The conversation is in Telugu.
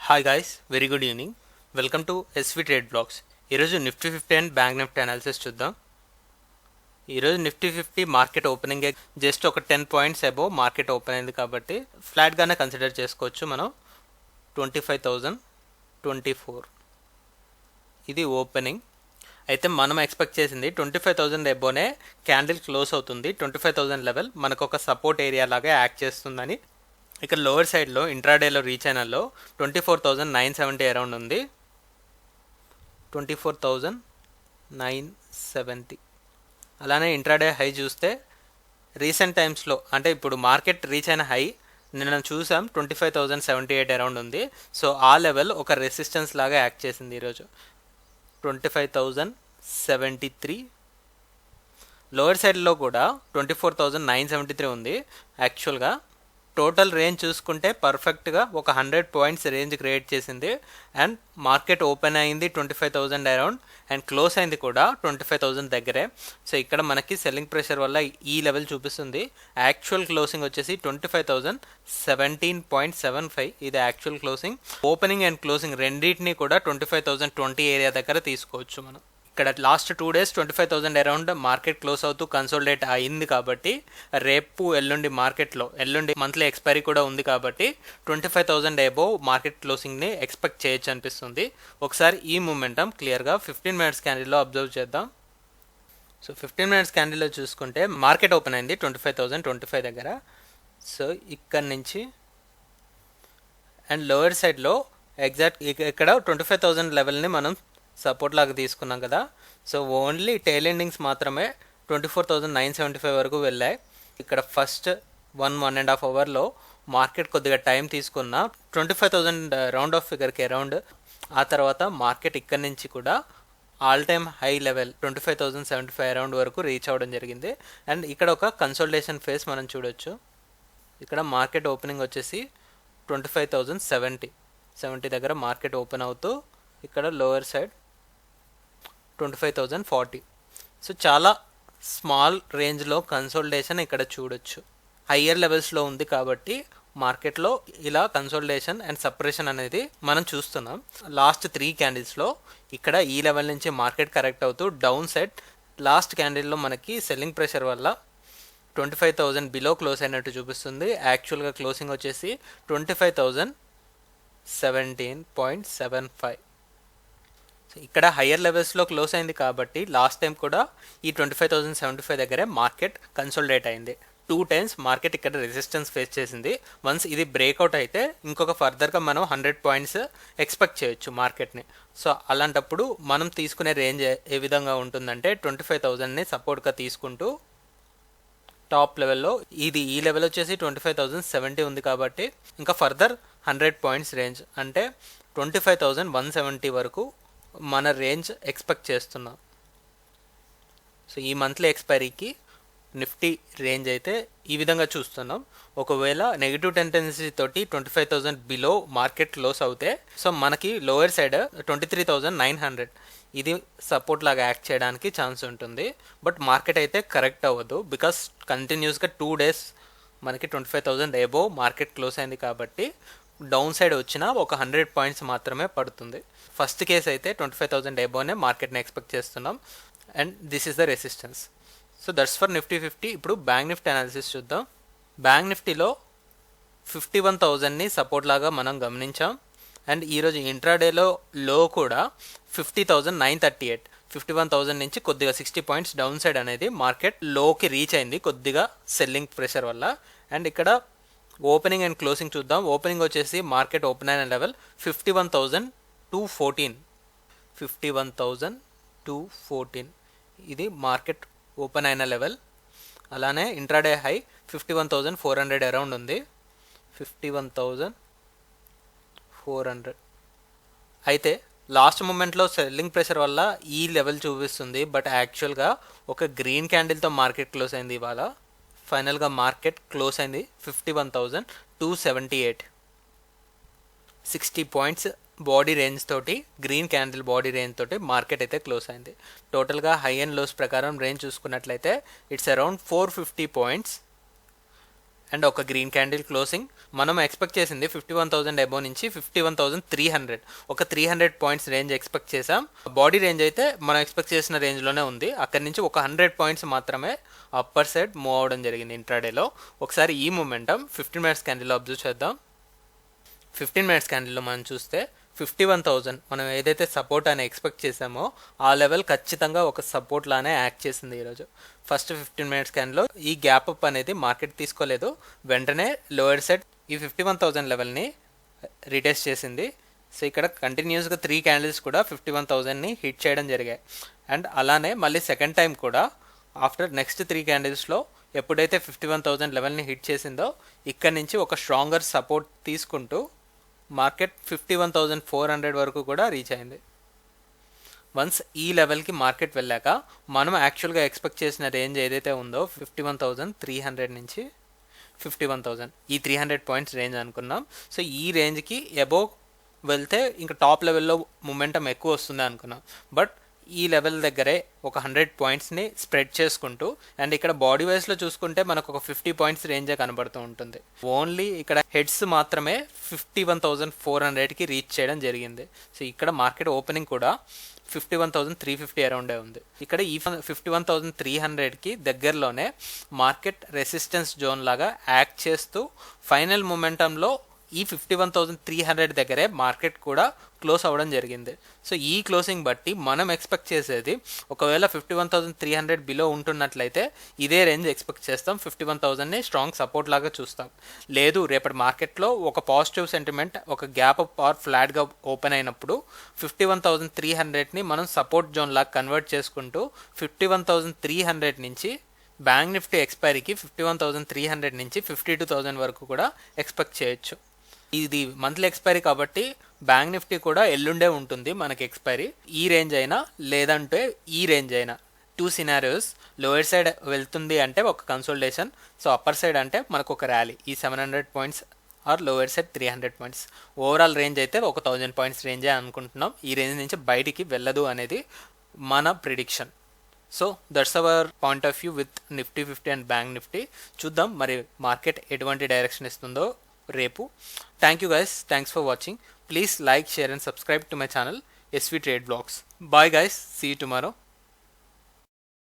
Hi guys, very good evening. Welcome to SV trade blogs. ఈరోజు Nifty 50 and bank Nifty analysis చూద్దాం. ఈరోజు నిఫ్టీ 50 మార్కెట్ ఓపెనింగ్ జస్ట్ ఒక 10 పాయింట్స్ అబోవ్ మార్కెట్ ఓపెన్ అయింది కాబట్టి ఫ్లాట్గానే కన్సిడర్ చేసుకోవచ్చు. మనం 25,024 ఇది ఓపెనింగ్. అయితే మనం ఎక్స్పెక్ట్ చేసింది 25,000 అబోనే క్యాండిల్ క్లోజ్ అవుతుంది. 25,000 లెవెల్ మనకు ఒక సపోర్ట్ ఏరియా లాగా యాక్ట్ చేస్తుందని. ఇక్కడ లోవర్ సైడ్లో ఇంట్రాడేలో రీచ్ అయినలో 24,970 అరౌండ్ ఉంది. 24,970. అలానే ఇంట్రాడే హై చూస్తే రీసెంట్ టైమ్స్లో అంటే ఇప్పుడు మార్కెట్ రీచ్ అయిన హై నిన్న చూసాం 25,078 అరౌండ్ ఉంది. సో ఆ లెవెల్ ఒక రెసిస్టెన్స్ లాగా యాక్ట్ చేసింది ఈరోజు. 25,073. లోవర్ సైడ్లో కూడా 24,973 ఉంది. యాక్చువల్గా టోటల్ రేంజ్ చూసుకుంటే పర్ఫెక్ట్గా ఒక 100 పాయింట్స్ రేంజ్ క్రియేట్ చేసింది. అండ్ మార్కెట్ ఓపెన్ అయింది 25,000 అరౌండ్ అండ్ క్లోజ్ అయింది కూడా 25,000 దగ్గరే. సో ఇక్కడ మనకి సెల్లింగ్ ప్రెషర్ వల్ల ఈ లెవెల్ చూపిస్తుంది. యాక్చువల్ క్లోజింగ్ వచ్చేసి 25,017.75. ఇది actual closing. Opening and closing రెండింటిని కూడా 25,020 ఏరియా దగ్గర తీసుకోవచ్చు మనం. ఇక్కడ last 2 days 25,000 around market close అవుతూ కన్సోలిడేట్ అయింది కాబట్టి రేపు ఎల్లుండి మార్కెట్లో ఎల్లుండి మంత్లీ ఎక్స్పైరీ కూడా ఉంది కాబట్టి 25,000 అబోవ్ మార్కెట్ క్లోజింగ్ని ఎక్స్పెక్ట్ చేయొచ్చు అనిపిస్తుంది. ఒకసారి ఈ మూమెంటం క్లియర్గా 15 minutes క్యాండిల్లో అబ్జర్వ్ చేద్దాం. సో 15 minutes క్యాండిల్లో చూసుకుంటే మార్కెట్ ఓపెన్ అయింది 25,025 దగ్గర. సో ఇక్కడ నుంచి అండ్ లోవర్ సైడ్లో ఎగ్జాక్ట్ ఇక్కడ 25,000 లెవెల్ని మనం సపోర్ట్ లాగా తీసుకున్నాం కదా. సో ఓన్లీ టైల్ ఎండింగ్స్ మాత్రమే 24,975 వరకు వెళ్ళాయి. ఇక్కడ ఫస్ట్ 1.5 అవర్లో మార్కెట్ కొద్దిగా టైం తీసుకున్న 25,000 రౌండ్ ఆఫ్ ఫిగర్కి అరౌండ్. ఆ తర్వాత మార్కెట్ ఇక్కడ నుంచి కూడా all time high level 25,075 around వరకు రీచ్ అవ్వడం జరిగింది. అండ్ ఇక్కడ ఒక కన్సోలిడేషన్ ఫేస్ మనం చూడొచ్చు. ఇక్కడ మార్కెట్ ఓపెనింగ్ వచ్చేసి 25,070 దగ్గర మార్కెట్ ఓపెన్ అవుతూ ఇక్కడ లోవర్ సైడ్ 25,040. సో చాలా స్మాల్ రేంజ్లో కన్సోలిడేషన్ ఇక్కడ చూడొచ్చు. హయ్యర్ లెవెల్స్లో ఉంది కాబట్టి మార్కెట్లో ఇలా కన్సోలిడేషన్ అండ్ సపరేషన్ అనేది మనం చూస్తున్నాం. లాస్ట్ 3 క్యాండిల్స్లో ఇక్కడ ఈ లెవెల్ నుంచి మార్కెట్ కరెక్ట్ అవుతూ డౌన్ సైడ్ లాస్ట్ క్యాండిల్లో మనకి సెల్లింగ్ ప్రెషర్ వల్ల 25,000 బిలో క్లోజ్ అయినట్టు చూపిస్తుంది. యాక్చువల్గా క్లోజింగ్ వచ్చేసి 25,017.75. ఇక్కడ హయ్యర్ లెవెల్స్లో క్లోజ్ అయింది కాబట్టి లాస్ట్ టైం కూడా ఈ 25,075 దగ్గరే మార్కెట్ కన్సోలిడేట్ అయింది. 2 times మార్కెట్ ఇక్కడ రెసిస్టెన్స్ ఫేస్ చేసింది. వన్స్ ఇది బ్రేక్అవుట్ అయితే ఇంకొక ఫర్దర్గా మనం 100 పాయింట్స్ ఎక్స్పెక్ట్ చేయొచ్చు మార్కెట్ని. సో అలాంటప్పుడు మనం తీసుకునే రేంజ్ ఏ విధంగా ఉంటుందంటే 25,000ని సపోర్ట్గా తీసుకుంటూ టాప్ లెవెల్లో ఇది ఈ లెవెల్ వచ్చేసి 25,070 ఉంది కాబట్టి ఇంకా ఫర్దర్ 100 పాయింట్స్ రేంజ్ అంటే 25,170 వరకు మన రేంజ్ ఎక్స్పెక్ట్ చేస్తున్నాం. సో ఈ మంత్లీ ఎక్స్పైరీకి నిఫ్టీ రేంజ్ అయితే ఈ విధంగా చూస్తున్నాం. ఒకవేళ నెగిటివ్ టెండెన్సీ తోటి 25,000 బిలో మార్కెట్ క్లోజ్ అవుతే సో మనకి లోవర్ సైడ్ 23,900 ఇది సపోర్ట్ లాగా యాక్ట్ చేయడానికి ఛాన్స్ ఉంటుంది. బట్ మార్కెట్ అయితే కరెక్ట్ అవ్వదు బికాస్ కంటిన్యూస్గా 2 days మనకి 25,000 అబోవ్ మార్కెట్ క్లోజ్ అయింది కాబట్టి డౌన్ సైడ్ వచ్చినా ఒక 100 పాయింట్స్ మాత్రమే పడుతుంది. ఫస్ట్ కేస్ అయితే 25,000 అబోవ్నే మార్కెట్ని ఎక్స్పెక్ట్ చేస్తున్నాం and this is the resistance. So that's for Nifty 50. ఇప్పుడు బ్యాంక్ నిఫ్టీ అనాలిసిస్ చూద్దాం. బ్యాంక్ నిఫ్టీలో 51,000ని సపోర్ట్ లాగా మనం గమనించాం. అండ్ ఈరోజు ఇంట్రాడేలో లో కూడా 50,938. 51,000 నుంచి కొద్దిగా 60 పాయింట్స్ డౌన్ సైడ్ అనేది మార్కెట్ లోకి రీచ్ అయింది కొద్దిగా సెల్లింగ్ ప్రెషర్ వల్ల. అండ్ ఇక్కడ ఓపెనింగ్ అండ్ క్లోజింగ్ చూద్దాం. ఓపెనింగ్ వచ్చేసి మార్కెట్ ఓపెన్ అయిన లెవెల్ 51,214. 51,214 ఇది మార్కెట్ ఓపెన్ అయిన లెవెల్. అలానే ఇంట్రాడే హై 51,400 అరౌండ్ ఉంది. 51,400 అయితే లాస్ట్ మూమెంట్లో సెల్లింగ్ ప్రెషర్ వల్ల ఈ లెవెల్ చూపిస్తుంది. బట్ యాక్చువల్గా ఒక గ్రీన్ క్యాండిల్తో మార్కెట్ క్లోజ్ అయింది ఇవాళ. ఫైనల్గా మార్కెట్ క్లోజ్ అయింది 51,278. 60 పాయింట్స్ బాడీ రేంజ్ తోటి గ్రీన్ క్యాండిల్ బాడీ రేంజ్ తోటి మార్కెట్ అయితే క్లోజ్ అయింది. టోటల్గా హై అండ్ లోస్ ప్రకారం రేంజ్ చూసుకున్నట్లయితే ఇట్స్ అరౌండ్ 450 పాయింట్స్. అండ్ ఒక గ్రీన్ క్యాండిల్ క్లోజింగ్. మనం ఎక్స్పెక్ట్ చేసింది 51,000 అబోవ్ నుంచి 51,300, ఒక 300 పాయింట్స్ రేంజ్ ఎక్స్పెక్ట్ చేసాం. బాడీ రేంజ్ అయితే మనం ఎక్స్పెక్ట్ చేసిన రేంజ్లోనే ఉంది. అక్కడి నుంచి ఒక 100 పాయింట్స్ మాత్రమే అప్పర్ సైడ్ మూవ్ అవడం జరిగింది ఇంట్రాడేలో. ఒకసారి ఈ మూమెంటం 15 మినిట్స్ క్యాండిల్లో అబ్జర్వ్ చేద్దాం. 15 మినిట్స్ క్యాండిల్లో మనం చూస్తే 51,000 మనం ఏదైతే సపోర్ట్ అని ఎక్స్పెక్ట్ చేసామో ఆ లెవెల్ ఖచ్చితంగా ఒక సపోర్ట్ లానే యాక్ట్ చేసింది ఈరోజు. ఫస్ట్ 15 మినిట్స్ క్యాండిల్లో ఈ గ్యాప్ అప్ అనేది మార్కెట్ తీసుకోలేదు, వెంటనే లోయర్ సైడ్ ఈ 51,000 లెవెల్ని రీటెస్ట్ చేసింది. సో ఇక్కడ కంటిన్యూస్గా 3 క్యాండిల్స్ కూడా 51,000ని హిట్ చేయడం జరిగాయి. అండ్ అలానే మళ్ళీ సెకండ్ టైం కూడా ఆఫ్టర్ నెక్స్ట్ 3 క్యాండిల్స్లో ఎప్పుడైతే 51,000 లెవెల్ని హిట్ చేసిందో ఇక్కడ నుంచి ఒక స్ట్రాంగర్ సపోర్ట్ తీసుకుంటూ మార్కెట్ 51,400 వరకు కూడా రీచ్ అయింది. వన్స్ ఈ లెవెల్కి మార్కెట్ వెళ్ళాక మనం యాక్చువల్గా ఎక్స్పెక్ట్ చేసిన రేంజ్ ఏదైతే ఉందో 51,300 నుంచి 51,000, ఈ 300 పాయింట్స్ రేంజ్ అనుకున్నాం. సో ఈ రేంజ్కి అబోవ్ వెళ్తే ఇంకా టాప్ లెవెల్లో మొమెంటం ఎక్కువ వస్తుంది అనుకున్నాం. బట్ ఈ లెవెల్ దగ్గరే ఒక 100 పాయింట్స్ని స్ప్రెడ్ చేసుకుంటూ, అండ్ ఇక్కడ బాడీ వైజ్లో చూసుకుంటే మనకు ఒక 50 పాయింట్స్ రేంజే కనబడుతూ ఉంటుంది. ఓన్లీ ఇక్కడ హెడ్స్ మాత్రమే 51,400కి రీచ్ చేయడం జరిగింది. సో ఇక్కడ మార్కెట్ ఓపెనింగ్ కూడా 51,350 అరౌండే ఉంది. ఇక్కడ ఈ 51,300కి దగ్గరలోనే మార్కెట్ రెసిస్టెన్స్ జోన్ లాగా యాక్ట్ చేస్తూ ఫైనల్ మొమెంటంలో ఈ 51,300 దగ్గరే మార్కెట్ కూడా క్లోజ్ అవ్వడం జరిగింది. సో ఈ క్లోజింగ్ బట్టి మనం ఎక్స్పెక్ట్ చేసేది ఒకవేళ 51,300 బిలో ఉంటున్నట్లయితే ఇదే రేంజ్ ఎక్స్పెక్ట్ చేస్తాం, 51,000ని స్ట్రాంగ్ సపోర్ట్ లాగా చూస్తాం. లేదు రేపటి మార్కెట్లో ఒక పాజిటివ్ సెంటిమెంట్ ఒక గ్యాప్ అప్ ఆర్ ఫ్లాట్గా ఓపెన్ అయినప్పుడు 51,300ని మనం సపోర్ట్ జోన్ లాగా కన్వర్ట్ చేసుకుంటూ 51,300 నుంచి బ్యాంక్ నిఫ్టీ ఎక్స్పైరీకి 51,300 నుంచి 52,000 వరకు కూడా ఎక్స్పెక్ట్ చేయొచ్చు. ఇది మంత్లీ ఎక్స్పైరీ కాబట్టి బ్యాంక్ నిఫ్టీ కూడా ఎల్లుండే ఉంటుంది మనకి ఎక్స్పైరీ. ఈ రేంజ్ అయినా లేదంటే ఈ రేంజ్ అయినా 2 సినారియోస్. లోయర్ సైడ్ వెళ్తుంది అంటే ఒక కన్సోలిడేషన్, సో అప్పర్ సైడ్ అంటే మనకు ఒక ర్యాలీ, ఈ 700 points are lower side 300 points. Overall range అయితే ఒక 1000 పాయింట్స్ రేంజే అనుకుంటున్నాం. ఈ రేంజ్ నుంచి బయటికి వెళ్ళదు అనేది మన prediction. So that's our point of view with Nifty 50 and bank Nifty. చూద్దాం మరి మార్కెట్ ఎటువంటి డైరెక్షన్ ఇస్తుందో రేపు. Thank you guys, thanks for watching. Please like, share and subscribe to my channel SV Trade Vlogs. Bye guys, see you tomorrow.